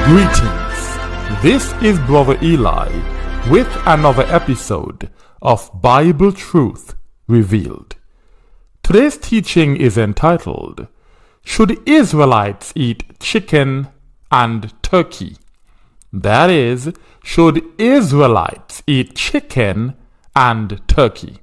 Greetings. This is Brother Eli with another episode of Bible Truth Revealed. Today's teaching is entitled, Should Israelites Eat Chicken and Turkey? That is, should Israelites eat chicken and turkey?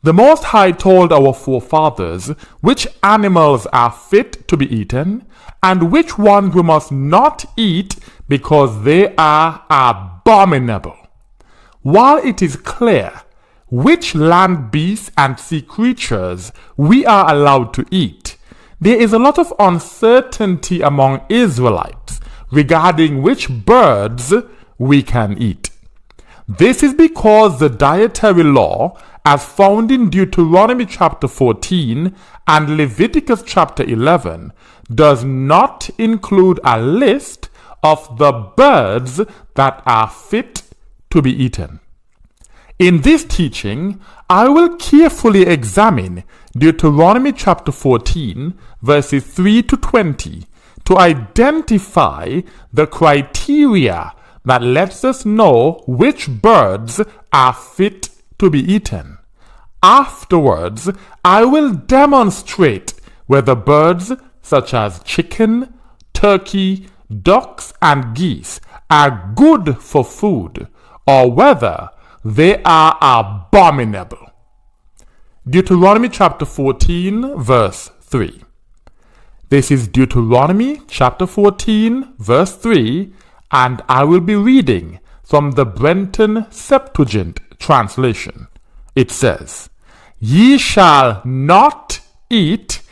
The Most High told our forefathers which animals are fit to be eaten and which ones we must not eat because they are abominable. While it is clear which land beasts and sea creatures we are allowed to eat, there is a lot of uncertainty among Israelites regarding which birds we can eat. This is because the dietary law, as found in Deuteronomy chapter 14 and Leviticus chapter 11, does not include a list of the birds that are fit to be eaten. In this teaching, I will carefully examine Deuteronomy chapter 14, verses 3 to 20, to identify the criteria that lets us know which birds are fit to be eaten. Afterwards, I will demonstrate whether birds such as chicken, turkey, ducks, and geese are good for food, or whether they are abominable. Deuteronomy chapter 14, verse 3. This is Deuteronomy chapter 14, verse 3, and I will be reading from the Brenton Septuagint translation. It says, Ye shall not eat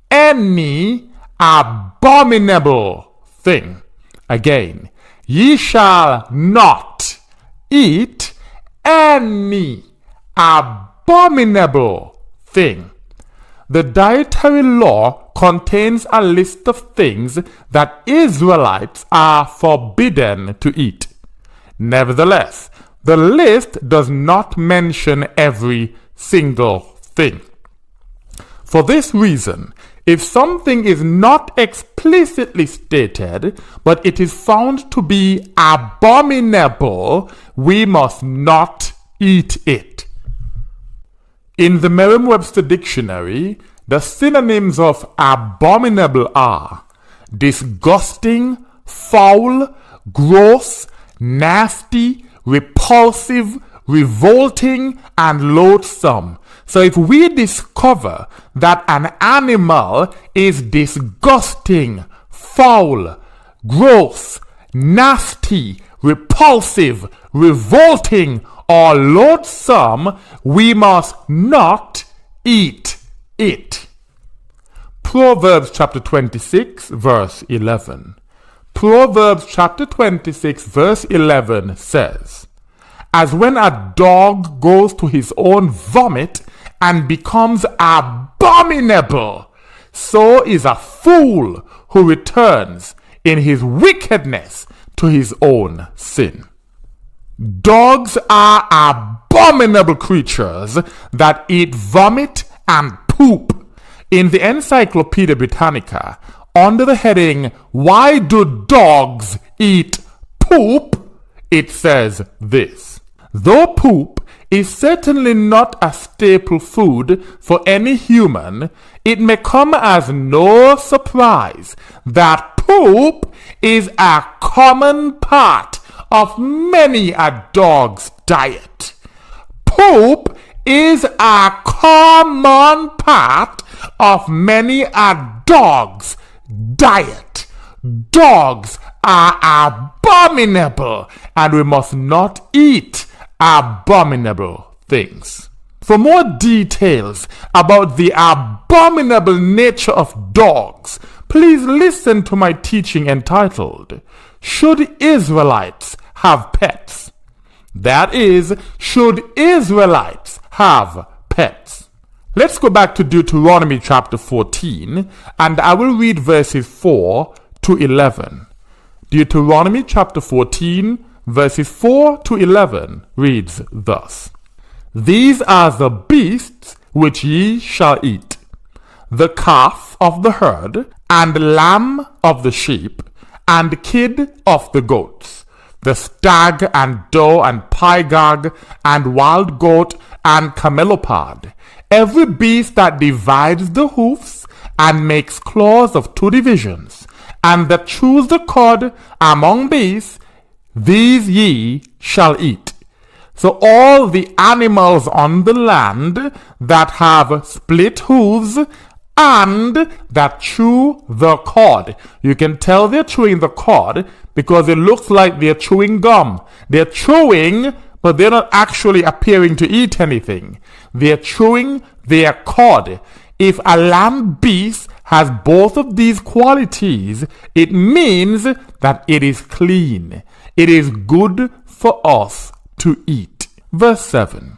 any abominable thing. Again, ye shall not eat any abominable thing. The dietary law contains a list of things that Israelites are forbidden to eat. Nevertheless, the list does not mention every single thing. For this reason, if something is not explicitly stated, but it is found to be abominable, we must not eat it. In the Merriam-Webster dictionary, the synonyms of abominable are disgusting, foul, gross, nasty, repulsive, revolting, and loathsome. So if we discover that an animal is disgusting, foul, gross, nasty, repulsive, revolting, or loathsome, we must not eat it. Proverbs chapter 26, verse 11. Proverbs chapter 26, verse 11 says, As when a dog goes to his own vomit and becomes abominable, so is a fool who returns in his wickedness to his own sin. Dogs are abominable creatures that eat vomit and poop. In the Encyclopedia Britannica, under the heading, Why do dogs eat poop? It says this. Though poop is certainly not a staple food for any human, it may come as no surprise that poop is a common part of many a dog's diet. Poop is a common part of many a dog's diet. Dogs are abominable, and we must not eat abominable things. For more details about the abominable nature of dogs, please listen to my teaching entitled, Should Israelites Have Pets? That is, should Israelites have pets? Let's go back to Deuteronomy chapter 14, and I will read verses 4 to 11. Deuteronomy chapter 14, verses 4 to 11 reads thus. These are the beasts which ye shall eat, the calf of the herd, and lamb of the sheep, and kid of the goats, the stag and doe and pygag and wild goat and camelopard, every beast that divides the hoofs and makes claws of 2 divisions, and that chews the cud among beasts, these ye shall eat. So all the animals on the land that have split hooves and that chew the cud. You can tell they're chewing the cud because it looks like they're chewing gum. They're chewing, but they're not actually appearing to eat anything. They're chewing their cud. If a land beast has both of these qualities, it means that it is clean. It is good for us to eat. Verse 7.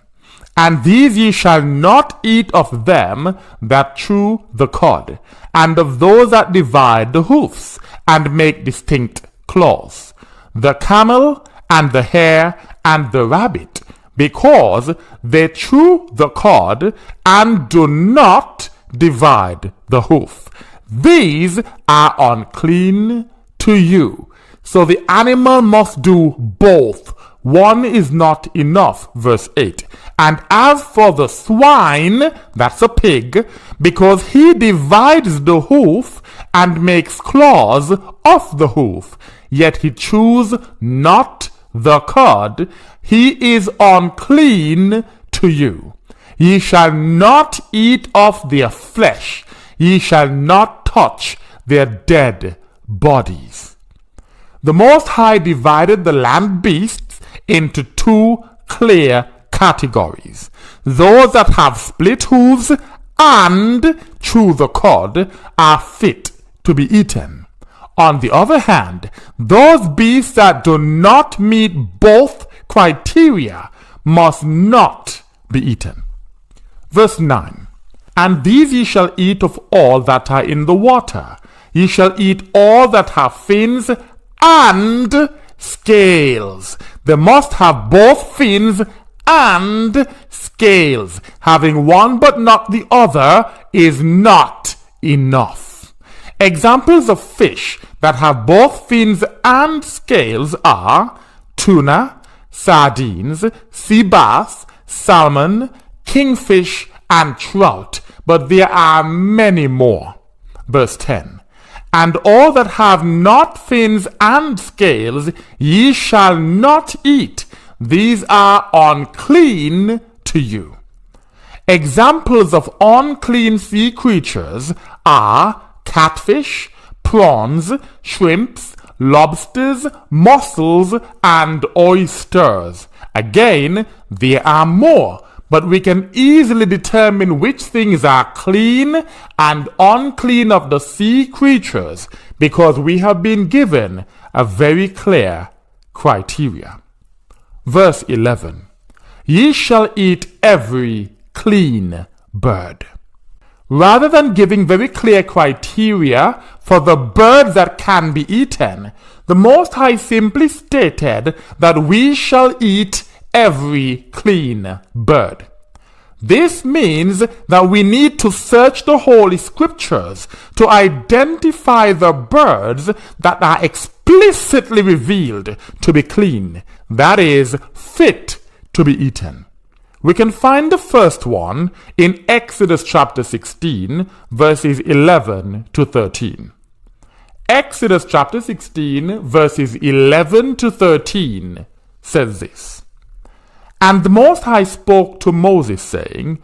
And these ye shall not eat of them that chew the cud, and of those that divide the hoofs, and make distinct claws, the camel, and the hare, and the rabbit, because they chew the cud, and do not divide the hoof. These are unclean to you. So the animal must do both. One is not enough, verse 8. And as for the swine, that's a pig, because he divides the hoof and makes claws of the hoof, yet he chews not the cud, he is unclean to you. Ye shall not eat of their flesh, ye shall not touch their dead bodies. The Most High divided the land beasts into 2 clear categories. Those that have split hooves and chew the cud are fit to be eaten. On the other hand, those beasts that do not meet both criteria must not be eaten. Verse 9. And these ye shall eat of all that are in the water. Ye shall eat all that have fins and scales. They must have both fins and scales. Having one but not the other is not enough. Examples of fish that have both fins and scales are tuna, sardines, sea bass, salmon, kingfish, and trout. But there are many more. Verse 10. And all that have not fins and scales ye shall not eat. These are unclean to you. Examples of unclean sea creatures are catfish, prawns, shrimps, lobsters, mussels, and oysters. Again, there are more, but we can easily determine which things are clean and unclean of the sea creatures because we have been given a very clear criteria. Verse 11. Ye shall eat every clean bird. Rather than giving very clear criteria for the birds that can be eaten, the Most High simply stated that we shall eat every clean bird. This means that we need to search the Holy Scriptures to identify the birds that are explicitly revealed to be clean, that is, fit to be eaten. We can find the first one in Exodus chapter 16, verses 11 to 13. Exodus chapter 16, verses 11 to 13 says this. And the Most High spoke to Moses, saying,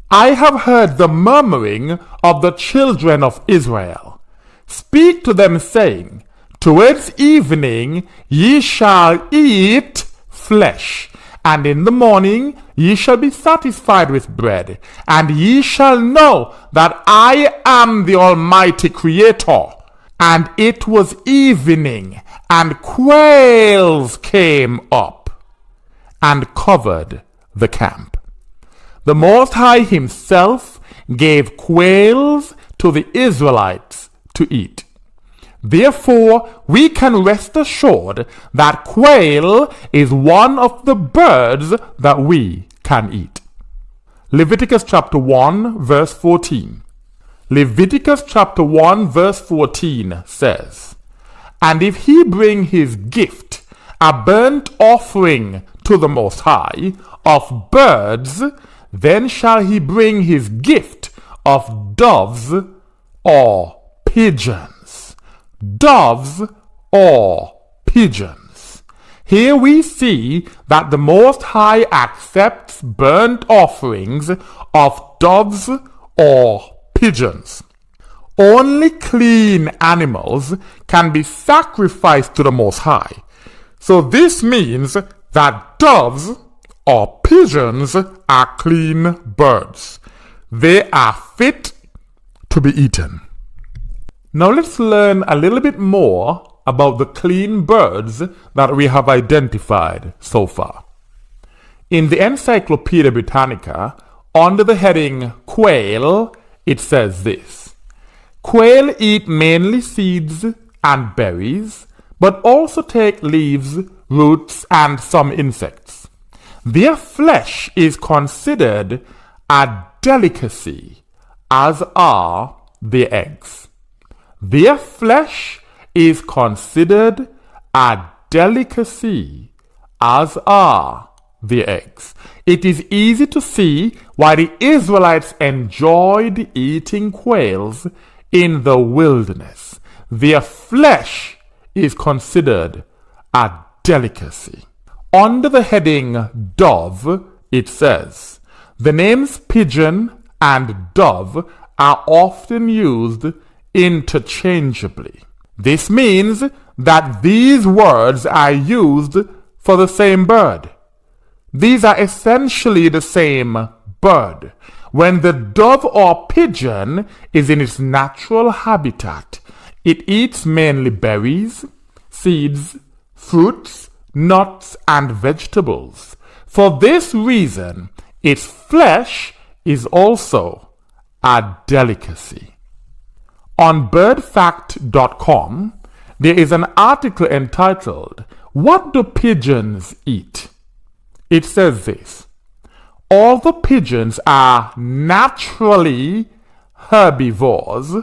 I have heard the murmuring of the children of Israel. Speak to them, saying, Towards evening ye shall eat flesh, and in the morning ye shall be satisfied with bread, and ye shall know that I am the Almighty Creator. And it was evening, and quails came up and covered the camp. The Most High himself gave quails to the Israelites to eat. Therefore, we can rest assured that quail is one of the birds that we can eat. Leviticus chapter 1, verse 14. Leviticus chapter 1, verse 14 says, And if he bring his gift, a burnt offering to the Most High, of birds, then shall he bring his gift of doves or pigeons. Doves or pigeons. Here we see that the Most High accepts burnt offerings of doves or pigeons. Only clean animals can be sacrificed to the Most High. So this means that doves or pigeons are clean birds. They are fit to be eaten. Now let's learn a little bit more about the clean birds that we have identified so far. In the Encyclopedia Britannica, under the heading Quail, it says this: quail eat mainly seeds and berries, but also take leaves, roots, and some insects. Their flesh is considered a delicacy, as are the eggs. Their flesh is considered a delicacy, as are the eggs. It is easy to see why the Israelites enjoyed eating quails in the wilderness. Their flesh is considered a delicacy. Under the heading dove, it says, the names pigeon and dove are often used interchangeably. This means that these words are used for the same bird. These are essentially the same bird. When the dove or pigeon is in its natural habitat, it eats mainly berries, seeds, fruits, nuts, and vegetables. For this reason, its flesh is also a delicacy. On birdfact.com, there is an article entitled, "What do pigeons eat?" It says this: all the pigeons are naturally herbivores,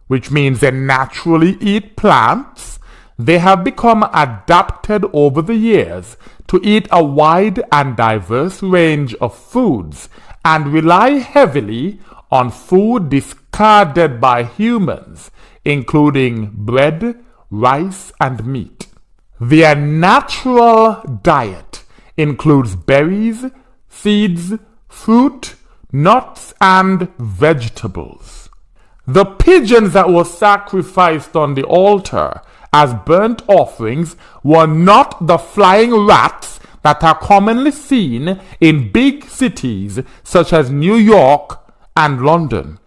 which means they naturally eat plants. They have become adapted over the years to eat a wide and diverse range of foods and rely heavily on food discarded by humans, including bread, rice, and meat. Their natural diet includes berries, seeds, fruit, nuts, and vegetables. The pigeons that were sacrificed on the altar as burnt offerings were not the flying rats that are commonly seen in big cities such as New York and London.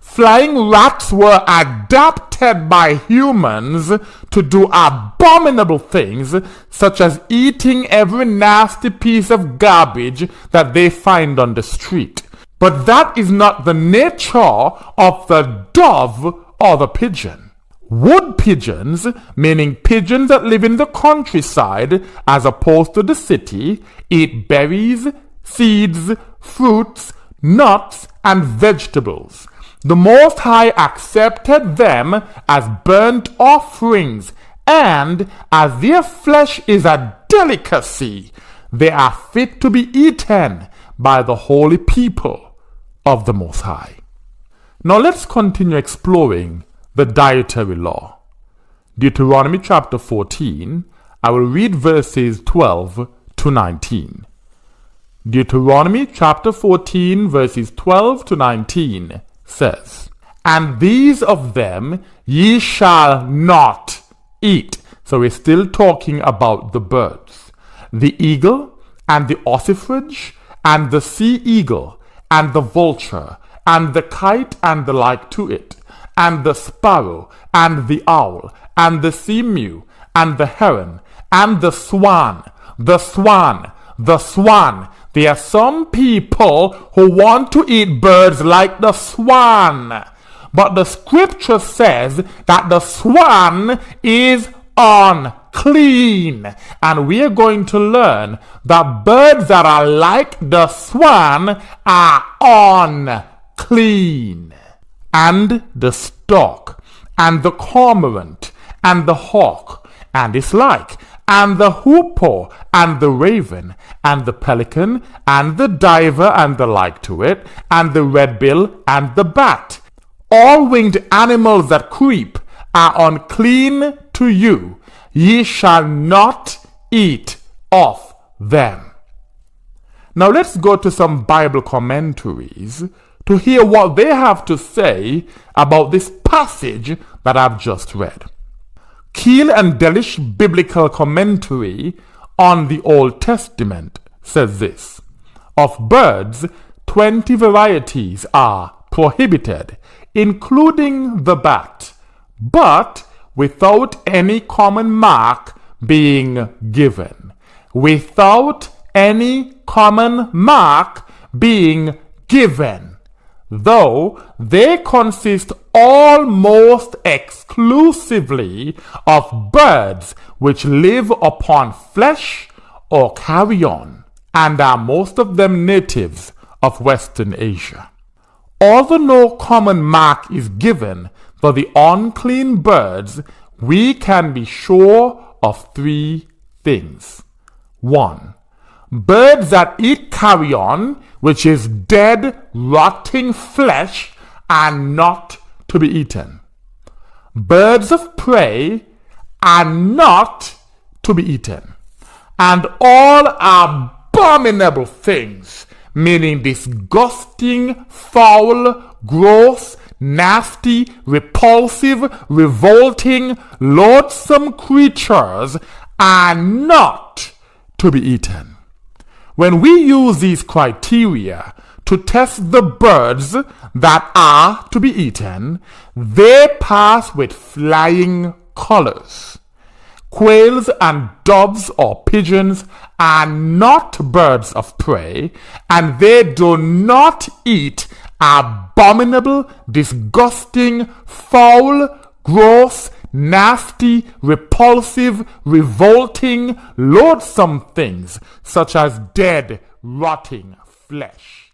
Flying rats were adapted by humans to do abominable things, such as eating every nasty piece of garbage that they find on the street. But that is not the nature of the dove or the pigeon. Wood pigeons, meaning pigeons that live in the countryside as opposed to the city, eat berries, seeds, fruits, nuts, and vegetables. The Most High accepted them as burnt offerings, and as their flesh is a delicacy, they are fit to be eaten by the holy people of the Most High. Now let's continue exploring the dietary law. Deuteronomy chapter 14, I will read verses 12 to 19. Deuteronomy chapter 14 verses 12 to 19 says, "And these of them ye shall not eat." So we're still talking about the birds. "The eagle, and the ossifrage, and the sea eagle, and the vulture, and the kite, and the like to it, and the sparrow, and the owl, and the seamew, and the heron, and the swan, the swan, the swan." There are some people who want to eat birds like the swan. But the scripture says that the swan is unclean. And we are going to learn that birds that are like the swan are unclean. And the stork, and the cormorant, and the hawk, and its like, and the hoopoe, and the raven, and the pelican, and the diver, and the like to it, and the red bill, and the bat. All winged animals that creep are unclean to you. Ye shall not eat of them. Now let's go to some Bible commentaries to hear what they have to say about this passage that I've just read. Keel and Delitzsch Biblical Commentary on the Old Testament says this: of birds, 20 varieties are prohibited, including the bat, but without any common mark being given. Without any common mark being given, though they consist almost exclusively of birds which live upon flesh or carrion, and are most of them natives of Western Asia. Although no common mark is given for the unclean birds, we can be sure of three things. 1. Birds that eat carrion, which is dead, rotting flesh, are not to be eaten. Birds of prey are not to be eaten. And all abominable things, meaning disgusting, foul, gross, nasty, repulsive, revolting, loathsome creatures, are not to be eaten. When we use these criteria to test the birds that are to be eaten, they pass with flying colors. Quails and doves or pigeons are not birds of prey, and they do not eat abominable, disgusting, foul, gross, nasty, repulsive, revolting, loathsome things such as dead, rotting flesh.